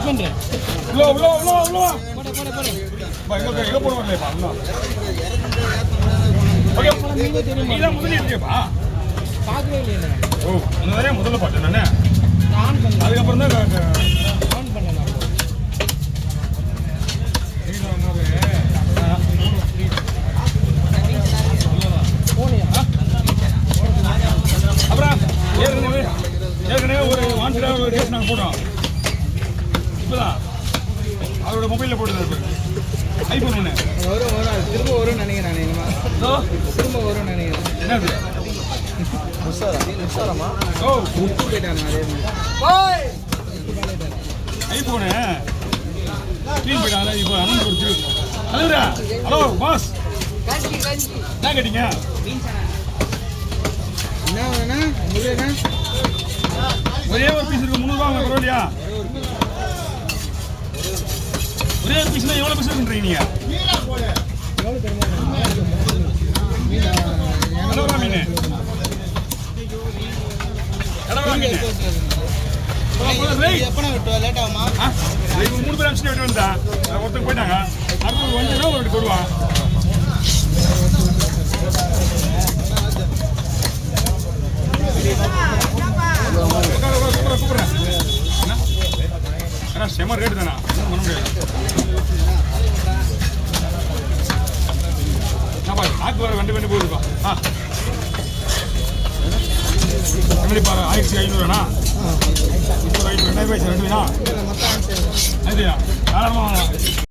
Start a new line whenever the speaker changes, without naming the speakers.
பண்றேன்.
உள்ள வா.
போடு போடு போடு.
பா எங்க போற வரலையா இன்னும். ஓகே
நீங்க தெரியுமா?
நீதான் முதல்ல இருக்கேப்பா.
பார்க்கவே இல்லையே.
ஓ முன்னாடியே முதல்ல பார்த்தேன் நானே.
ஆன் பண்ணல.
அதுக்கப்புறம் தான்
ஆன் பண்ணல. போனியா?
அப்புறம் ஏற்கனவே ஒரு வாண்டடாக ஒரு கேஸ் நாங்கள் போட்டோம். இப்போதான் அவரோட மொபைலில் போட்டு ஐஃபோன் ஒன்று
வரும் திரும்ப வரும்னு நினைக்கிறேன். திரும்ப வரும்னு நினைக்கிறேன்.
என்னது
உஷாரமா?
ஓ
விட்டு போயிட்டாங்க அதே மாதிரி.
ஐஃபோனு க்ளீன் போயிட்டாங்க. இப்போ அண்ணன் கொடுத்து ஹலோரா ஹலோ பாஸ் என்ன கேட்டீங்க?
என்ன வேணா உங்களுக்கு
ஒரே ஒரு பீஸ் இருக்கு 300 ரூபா பரவாயில்லையா? ஒரே ஒரு பீஸ்னா எவ்வளோ பீஸ் இருக்குன்றீங்க நீங்க?
எவ்வளோ தெரியுமா?
எவ்வளோ மீன்? எவ்வளோ மீன்?
எப்போ விட்டு லேட் ஆகுமா?
3 பேர் அனுப்பிச்சு விட்டு வந்தா ஒருத்தர் போயிட்டாங்க. அடுத்து ஒரு 5 ரூபா ஒரு போடுவான். கூப்பிடுறேன் ஏன்னா செம ரேட்டு தானா ஒன்றும் பண்ண முடியாது. என்னப்பா நாக்கு வர வெண்டு போகுதுப்பா. எப்படிப்பா 1500 இப்போ 2000 2 வேணா? அதுயா தாராளமாக